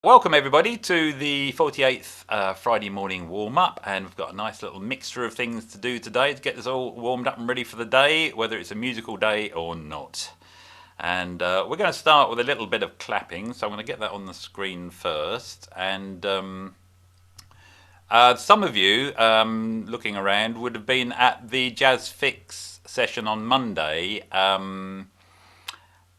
Welcome everybody to the 48th Friday morning warm-up, and we've got a nice little mixture of things to do today to get us all warmed up and ready for the day, whether it's a musical day or not. And we're going to start with a little bit of clapping, so I'm going to get that on the screen first. And some of you looking around would have been at the Jazz Fix session on Monday.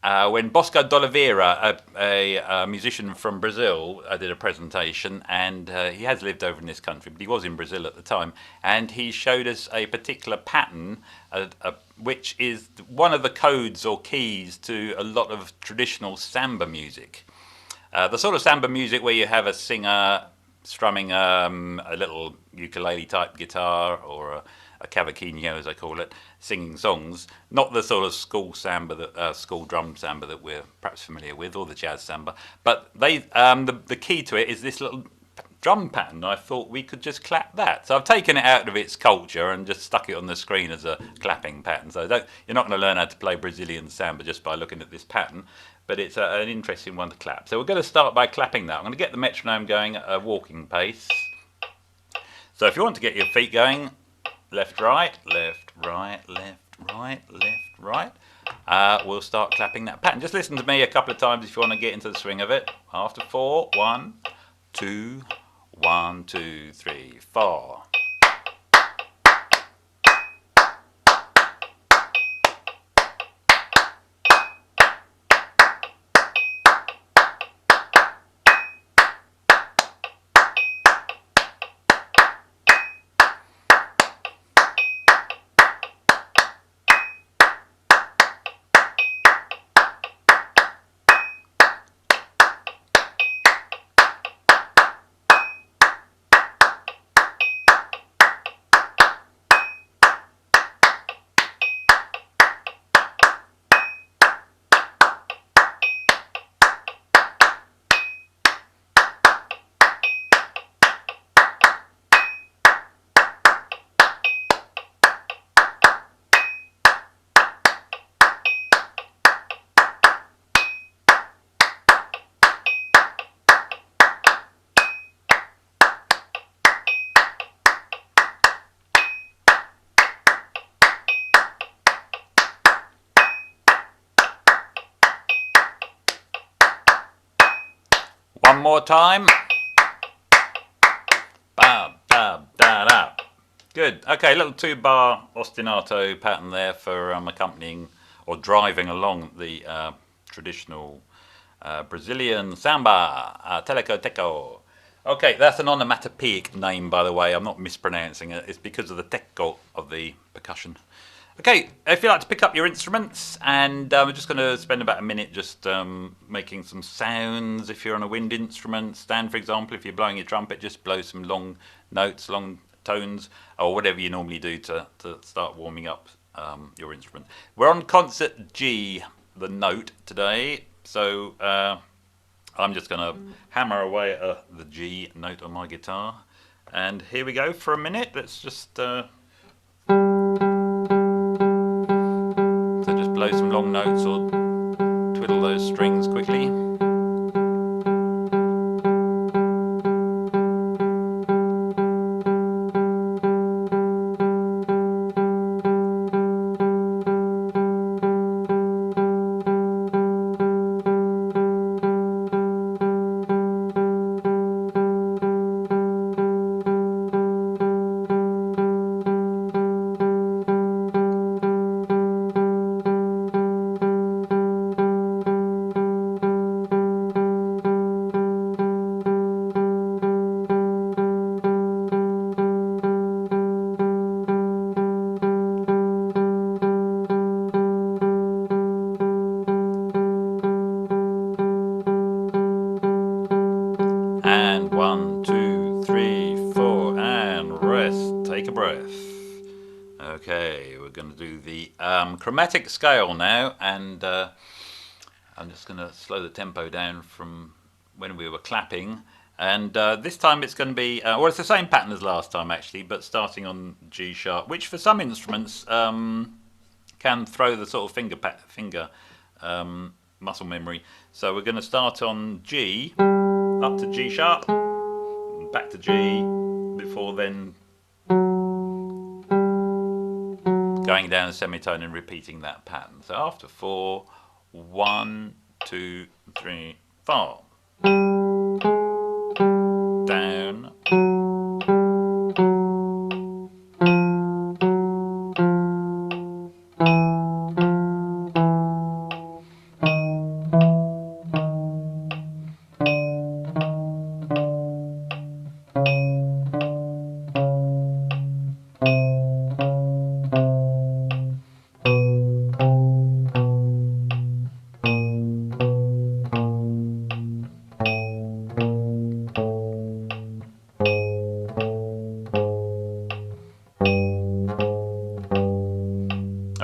When Bosco de Oliveira, a musician from Brazil, did a presentation, and he has lived over in this country, but he was in Brazil at the time, and he showed us a particular pattern, which is one of the codes or keys to a lot of traditional samba music. The sort of samba music where you have a singer strumming a little ukulele type guitar, or a cavaquinho as I call it, singing songs, not the sort of school samba, school drum samba that we're perhaps familiar with, or the jazz samba, but the key to it is this little drum pattern. I thought we could just clap that, so I've taken it out of its culture and just stuck it on the screen as a clapping pattern. So you're not going to learn how to play Brazilian samba just by looking at this pattern, but it's an interesting one to clap. So we're going to start by clapping that. I'm going to get the metronome going at a walking pace. So if you want to get your feet going, left, right, left, right, left, right, left, right. We'll start clapping that pattern. Just listen to me a couple of times if you want to get into the swing of it. After 4, 1, 2, 1, 2, 3, 4. One more time. Ba, ba, da, da. Good. Okay, little 2-bar ostinato pattern there for accompanying or driving along the traditional Brazilian samba, teleco-teco. Okay, that's an onomatopoeic name, by the way. I'm not mispronouncing it. It's because of the teco of the percussion. Okay, if you like to pick up your instruments, and we're just going to spend about a minute just making some sounds. If you're on a wind instrument, stand, for example, if you're blowing your trumpet, just blow some long notes, long tones, or whatever you normally do to start warming up your instrument. We're on concert G, the note, today, so I'm just going to hammer away at the G note on my guitar. And here we go for a minute. Let's just... blow some long notes or twiddle those strings quickly. And 1, 2, 3, 4, and rest. Take a breath. Okay, we're going to do the chromatic scale now, and I'm just going to slow the tempo down from when we were clapping. And this time it's going to be, well, it's the same pattern as last time actually, but starting on G sharp, which for some instruments can throw the sort of finger muscle memory. So we're going to start on G. up to G sharp, back to G, before then going down a semitone and repeating that pattern. So after 4, 1, 2, 3, 4. Down.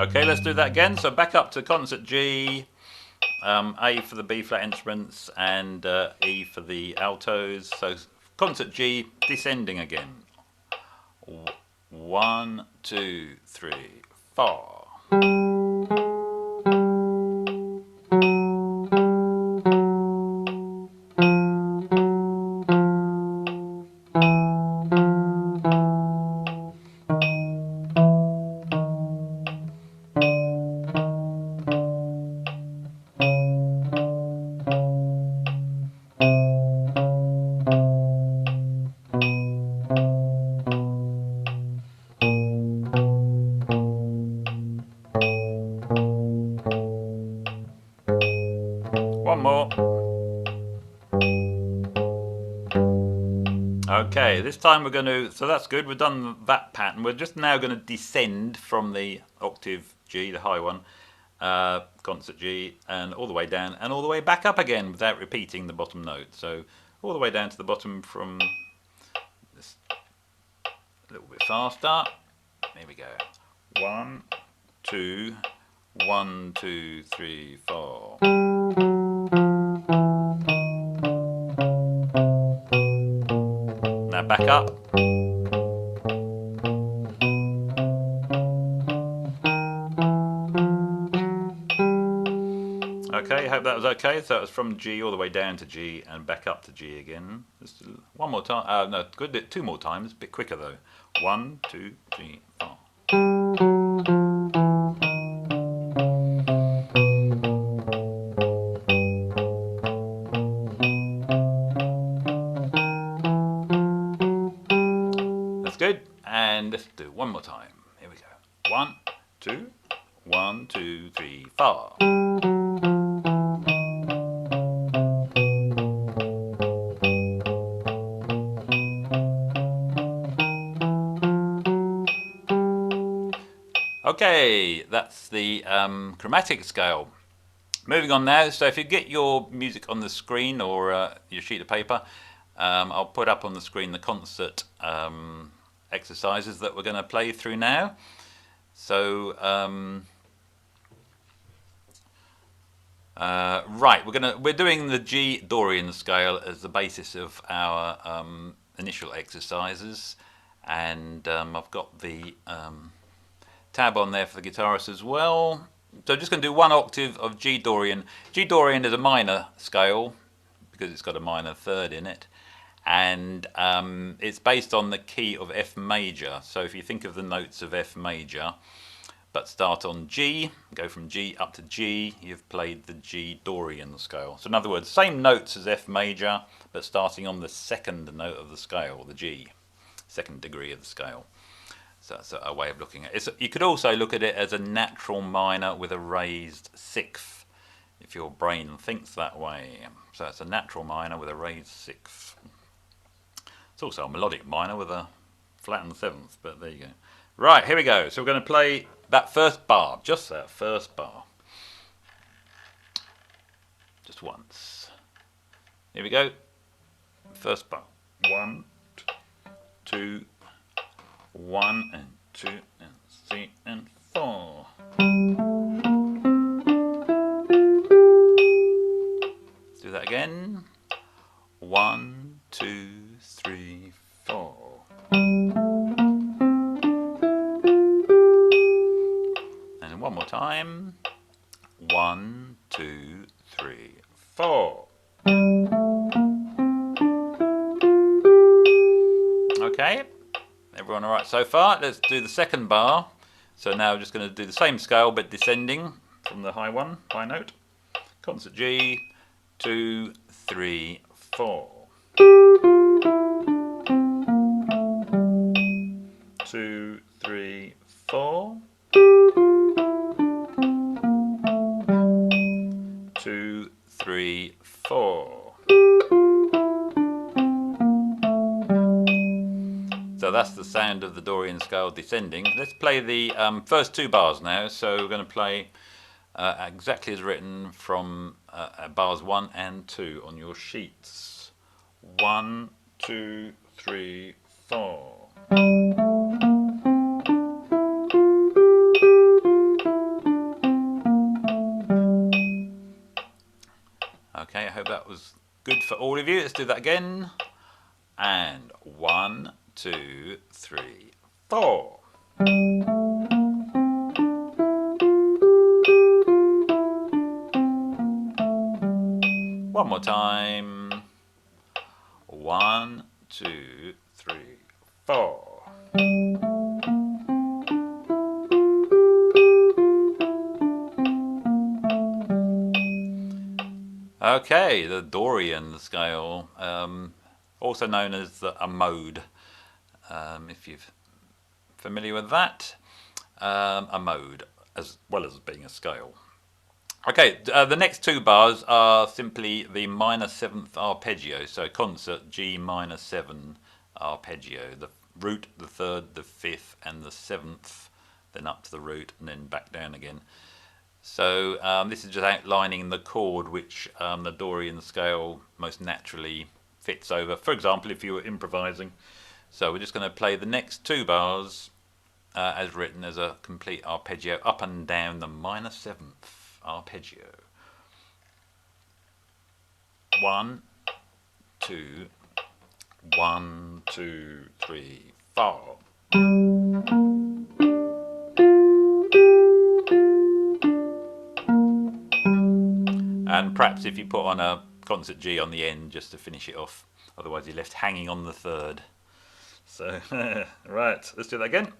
Okay, let's do that again. So back up to concert G, A for the B flat instruments, and E for the altos. So concert G, descending again. 1, 2, 3, 4. One more. Okay, this time we're going to, so that's good, we've done that pattern. We're just now going to descend from the octave G, the high one, concert G, and all the way down and all the way back up again without repeating the bottom note. So all the way down to the bottom from this, a little bit faster. Here we go. 1, 2, 1, 2, 3, 4. Now back up. Okay, hope that was okay. So that was from G all the way down to G and back up to G again. Just one more time. No, good. 2 more times. A bit quicker though. 1, 2, 3, 4. That's good. And let's do one more time. Here we go. 1, 2, 1, 2, 3, 4. Okay, that's the chromatic scale. Moving on now, so if you get your music on the screen or your sheet of paper, I'll put up on the screen the concert exercises that we're going to play through now. So, right, we're doing the G Dorian scale as the basis of our initial exercises, and I've got the tab on there for the guitarist as well. So I'm just going to do 1 octave of G Dorian. G Dorian is a minor scale because it's got a minor third in it, and it's based on the key of F major. So if you think of the notes of F major, but start on G, go from G up to G, you've played the G Dorian scale. So in other words, same notes as F major, but starting on the second note of the scale, the G, second degree of the scale. So that's a way of looking at it. You could also look at it as a natural minor with a raised sixth, if your brain thinks that way. So it's a natural minor with a raised sixth. It's also a melodic minor with a flattened seventh, but there you go. Right, here we go. So we're going to play that first bar, just that first bar. Just once. Here we go. First bar. 1, 2, 1 and 2 and 3 and 4. Let's do that again. 1, 2, 3, 4. And one more time. 1, 2, 3, 4. Everyone all right so far? Let's do the second bar. So now we're just going to do the same scale but descending from the high one, high note. Concert G, 2, 3, 4. 2, 3, 4. 2, 3, 4. So that's the sound of the Dorian scale descending. Let's play the first 2 bars now. So we're going to play exactly as written from bars 1 and 2 on your sheets. 1, 2, 3, 4. Okay, I hope that was good for all of you. Let's do that again. And 1, 2, 3, 4. One more time. 1, 2, 3, 4. Okay, the Dorian scale, also known as a mode, if you're familiar with that, a mode as well as being a scale. Okay, the next 2 bars are simply the minor 7th arpeggio, so concert G minor 7 arpeggio, the root, the 3rd, the 5th and the 7th, then up to the root and then back down again. So this is just outlining the chord which the Dorian scale most naturally fits over. For example, if you were improvising. So we're just going to play the next 2 bars as written as a complete arpeggio up and down the minor 7th arpeggio. 1, 2, 1, 2, 3, 4. And perhaps if you put on a concert G on the end just to finish it off, otherwise you're left hanging on the 3rd. So, right, let's do that again.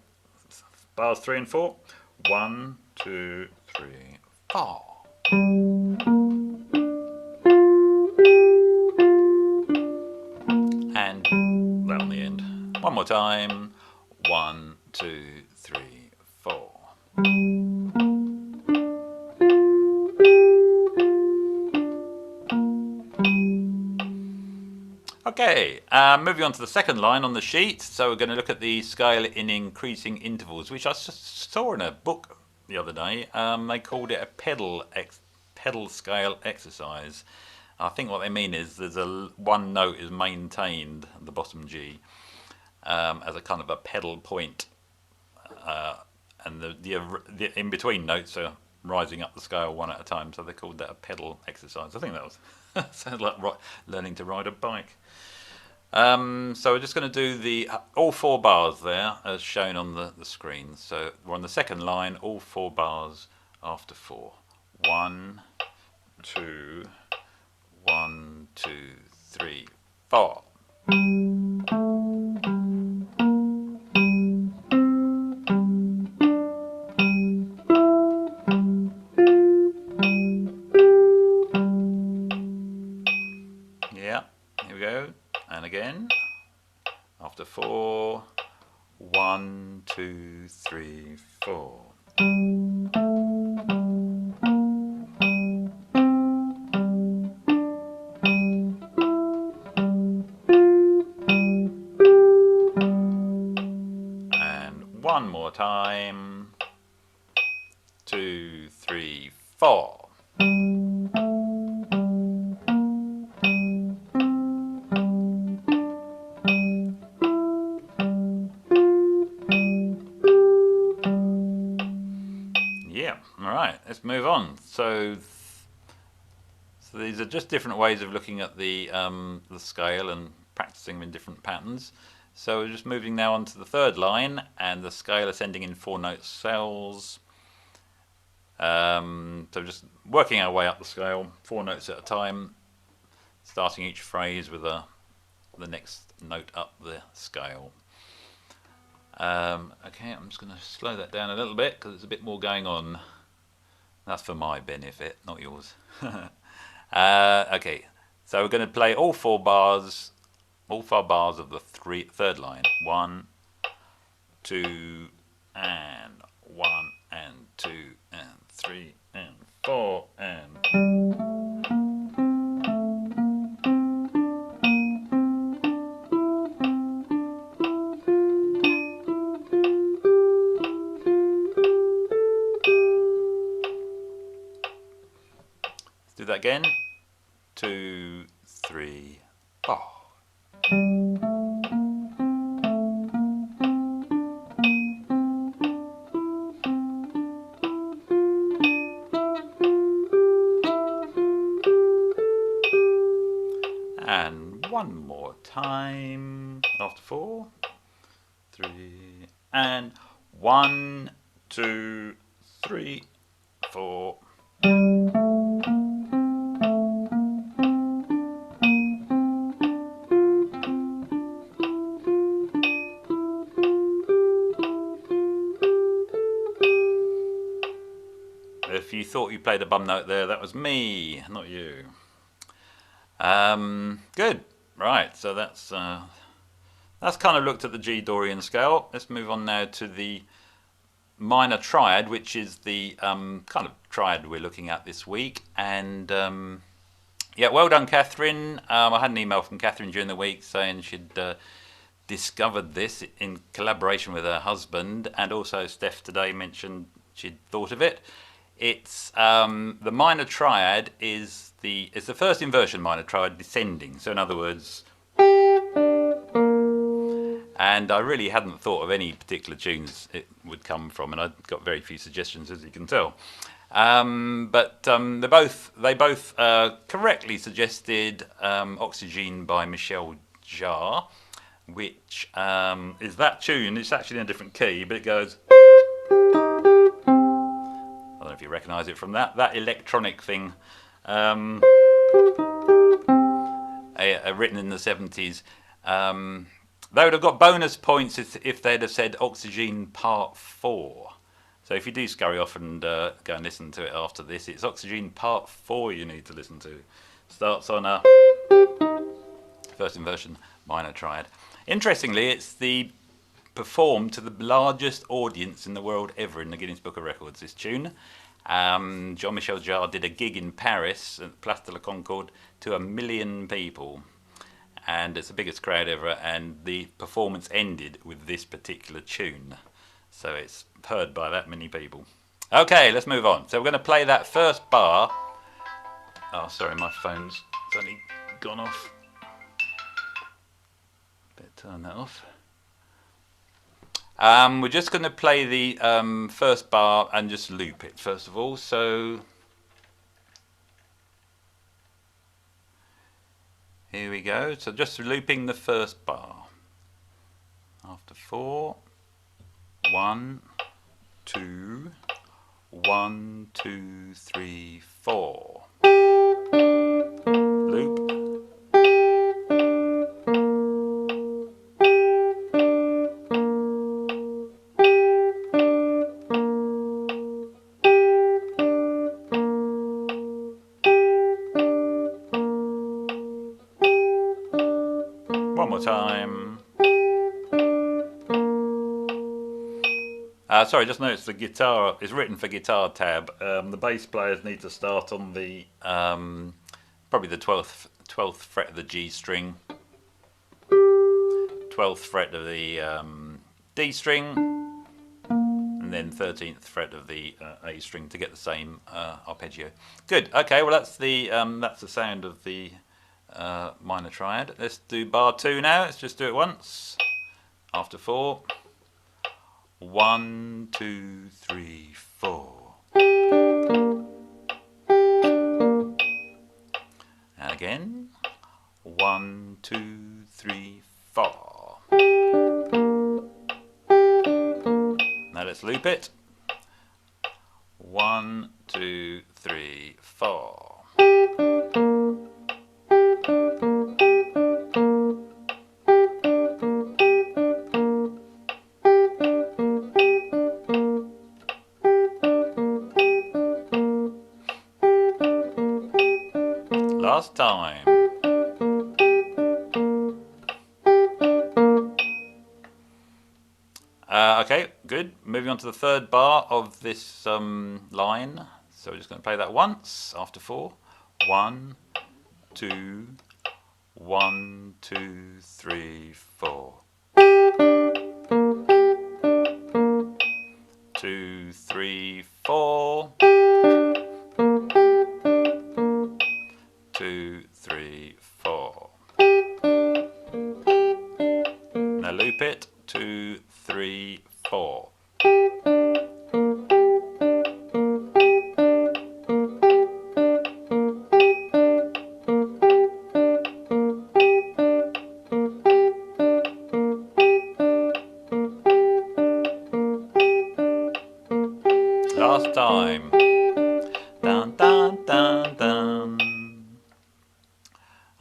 Bars 3 and 4. 1, 2, 3, 4. And that on the end. One more time. 1, 2, 3, 4. Okay, moving on to the second line on the sheet. So we're going to look at the scale in increasing intervals, which I saw in a book the other day. They called it a pedal scale exercise. I think what they mean is there's one note is maintained, the bottom G, as a kind of a pedal point, and the in between notes are rising up the scale one at a time. So they called that a pedal exercise. I think that was sounds like learning to ride a bike. So we're just going to do all 4 bars there as shown on the screen. So we're on the second line, all 4 bars after 4. 1, 2, 1, 2, 3, 4. Yeah, here we go. And again, after 4, 1, 2, 3, 4. And one more time. 2, 3, 4. Yeah, all right, let's move on. So these are just different ways of looking at the scale and practicing them in different patterns. So we're just moving now on to the third line, and the scale ascending in 4-note cells. So just working our way up the scale, 4 notes at a time, starting each phrase with the next note up the scale. Okay, I'm just going to slow that down a little bit because there's a bit more going on. That's for my benefit, not yours. Okay, so we're going to play all four bars of the third line. 1, 2, and 1, and 2, and 3, and 4, and... Do that again. 2, 3, 4. And one more time after 4, 3, and 1, 2, 3, 4. If you thought you played a bum note there, that was me, not you. Good. Right, so that's kind of looked at the G Dorian scale. Let's move on now to the minor triad, which is the kind of triad we're looking at this week. And yeah, well done, Catherine. I had an email from Catherine during the week saying she'd discovered this in collaboration with her husband, and also Steph today mentioned she'd thought of it. It's the minor triad is it's the first inversion minor triad descending. So in other words, and I really hadn't thought of any particular tunes it would come from, and I got very few suggestions, as you can tell. But they both correctly suggested Oxygen by Michel Jarre, which is that tune. It's actually in a different key, but it goes. I don't know if you recognise it from that electronic thing, written in the 70s. They would have got bonus points if they'd have said Oxygen Part 4. So if you do scurry off and go and listen to it after this, it's Oxygen Part 4 you need to listen to. Starts on a first inversion minor triad. Interestingly, it's performed to the largest audience in the world ever in the Guinness Book of Records, this tune. Jean-Michel Jarre did a gig in Paris at Place de la Concorde to 1 million people. And it's the biggest crowd ever, and the performance ended with this particular tune. So it's heard by that many people. Okay, let's move on. So we're going to play that first bar. Oh, sorry, my phone's only gone off. Better turn that off. We're just going to play the first bar and just loop it first of all. So here we go. So just looping the first bar. After 4, 1, 2, 1, 2, 3, 4. Loop. One more time. Sorry, just notice the guitar is written for guitar tab. The bass players need to start on the probably the 12th fret of the G string, 12th fret of the D string, and then 13th fret of the A string to get the same arpeggio. Good. Okay. Well, that's the sound of the minor triad. Let's do bar 2 now. Let's just do it once. After 4. 1, 2, 3, 4. And again. 1, 2, 3, 4. Now let's loop it. 1, 2, 3, 4. Last time. Okay, good. Moving on to the third bar of this line. So we're just going to play that once after 4. 1, 2, 1, 2, 3, 4. 2, 3, 4. 2, 3, 4. Now loop it. 2, 3, 4. Last time. Dun, dun, dun, dun.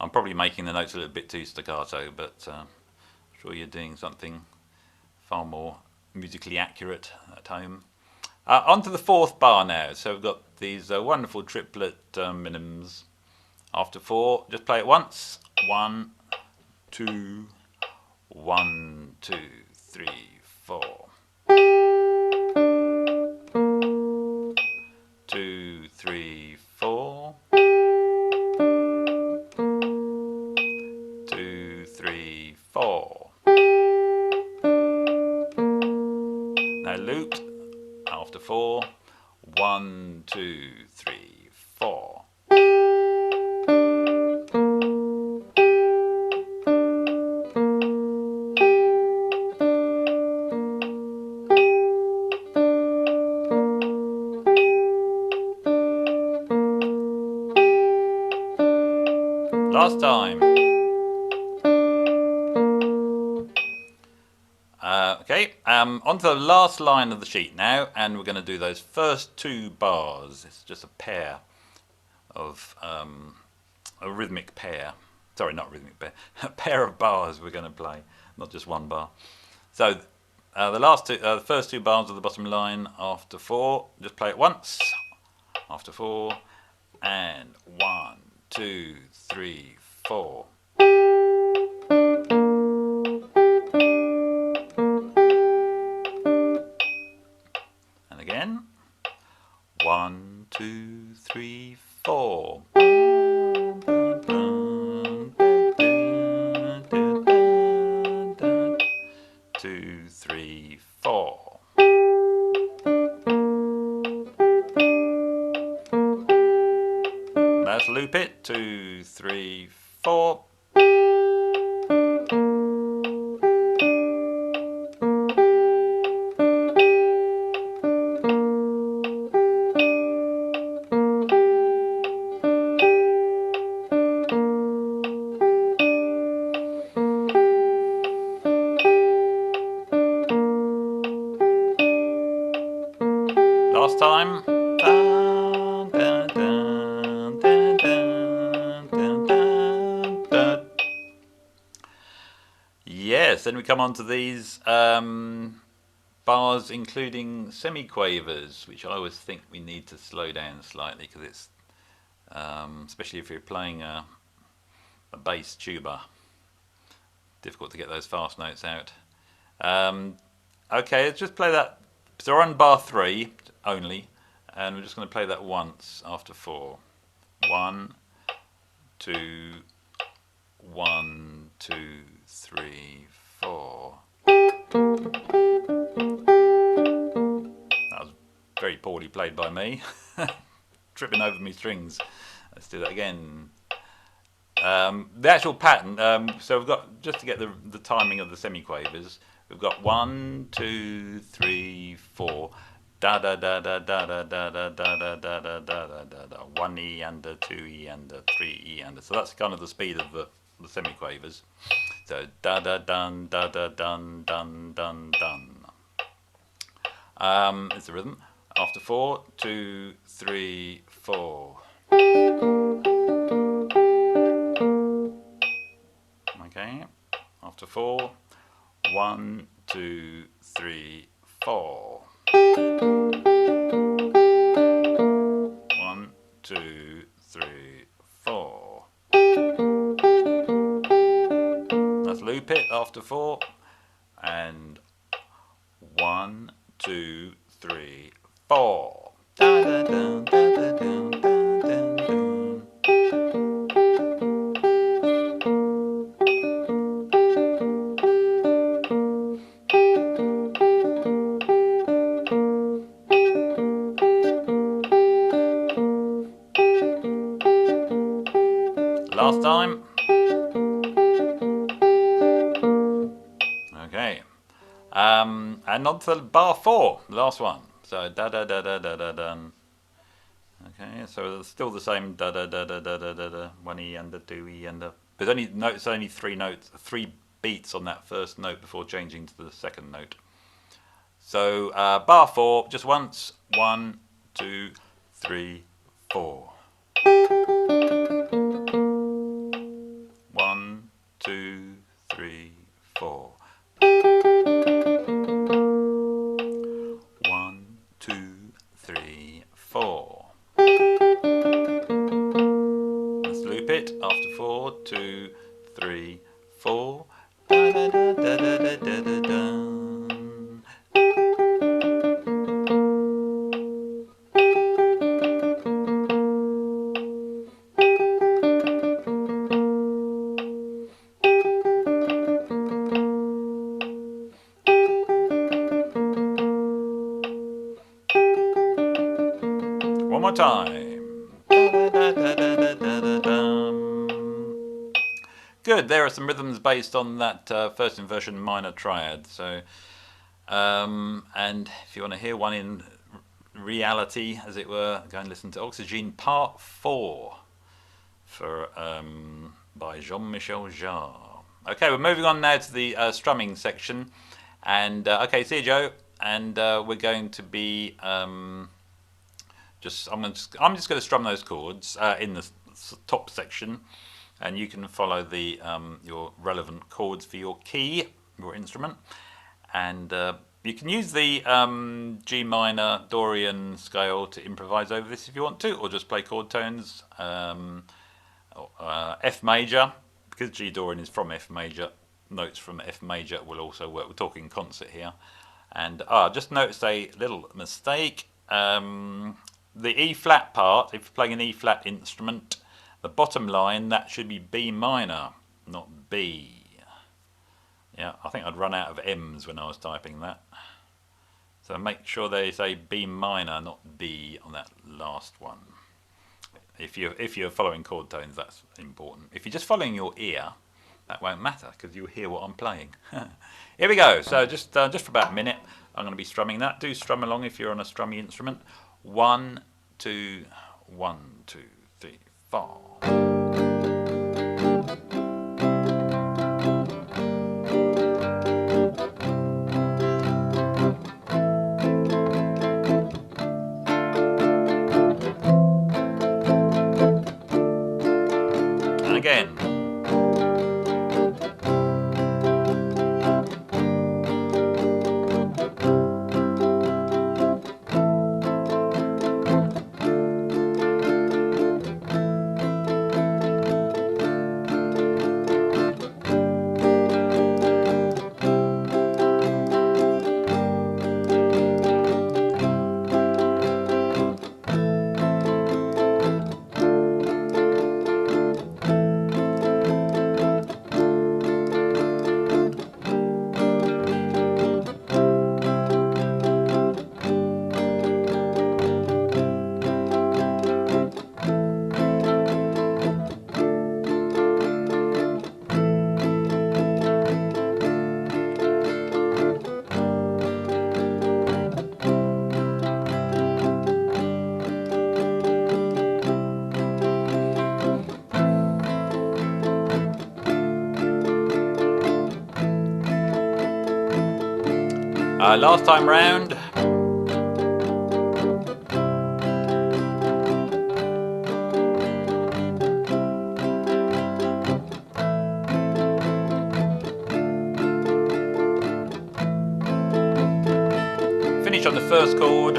I'm probably making the notes a little bit too staccato, but I'm sure you're doing something far more musically accurate at home. On to the fourth bar now. So we've got these wonderful triplet minims. After 4, just play it once. 1, 2, 1, 2, 3, 4. 2, 3, 4. 2, 3, 4. Now looped after 4. 1, 2, 3, 4. Last time. Okay, on to the last line of the sheet now, and we're going to do those first 2 bars. It's just a pair of a rhythmic pair. Sorry, not rhythmic pair. A pair of bars we're going to play, not just one bar. So the first 2 bars of the bottom line after 4. Just play it once. After 4, and 1, 2, 3, 4. And again. 1, 2, 3, 4. 2, 3, 4. Let's loop it. 2, 3, 4. Last time. Dun, dun, dun, dun, dun, dun, dun, dun. Yes, then we come on to these bars including semiquavers, which I always think we need to slow down slightly because it's, especially if you're playing a bass tuba, difficult to get those fast notes out. Okay, let's just play that. So we're on bar 3 only, and we're just going to play that once after 4. 1, 2, 1, 2, 3, 4. That was very poorly played by me. Tripping over me strings. Let's do that again. The actual pattern, so we've got, just to get the timing of the semiquavers, we've got 1, 2, 3, 4. Da da da da da da da da da da da da da da da. 1 E and a 2 E and a 3 E and a. So that's kind of the speed of the semiquavers. So da da dun da da dun dun dun dun. It's the rhythm. After 4, 2, 3, 4. Okay. After 4, 1, 2, 3, 4. 1, 2, 3, 4. let's loop it after 4. And 1, 2, 3, 4. Da, da, da, da, da, da, da, da. Last time. Okay. And on to bar 4, the last one. So da da da da da da da. Okay, so it's still the same da da da da da da da da. 1E and a 2E and a. There's only 3 beats on that first note before changing to the second note. So bar 4, just once. 1, 2, 3, 4. 1, 2, 3, 4. 1, 2, 3, 4. Let's loop it after 4, 2, 3, 4. Da, da, da, da, da, da, da, da. One more time. Good. There are some rhythms based on that first inversion minor triad. So, and if you want to hear one in reality, as it were, go and listen to Oxygen Part 4 by Jean-Michel Jarre. Okay, we're moving on now to the strumming section. And okay, see you, Joe. And we're going to be I'm just going to strum those chords in the top section, and you can follow the your relevant chords for your key, your instrument, and you can use the G minor Dorian scale to improvise over this if you want to, or just play chord tones. F major, because G Dorian is from F major. Notes from F major will also work. We're talking concert here, and just notice a little mistake. The E flat part, if you're playing an E flat instrument, the bottom line, that should be B minor, not B. Yeah, I think I'd run out of M's when I was typing that. So make sure they say B minor, not B on that last one. If you're following chord tones, that's important. If you're just following your ear, that won't matter because you'll hear what I'm playing. Here we go. So just for about a minute, I'm going to be strumming that. Do strum along if you're on a strummy instrument. 1, 2, 1, 2, 3, 4. And again. Last time round. Finish on the first chord.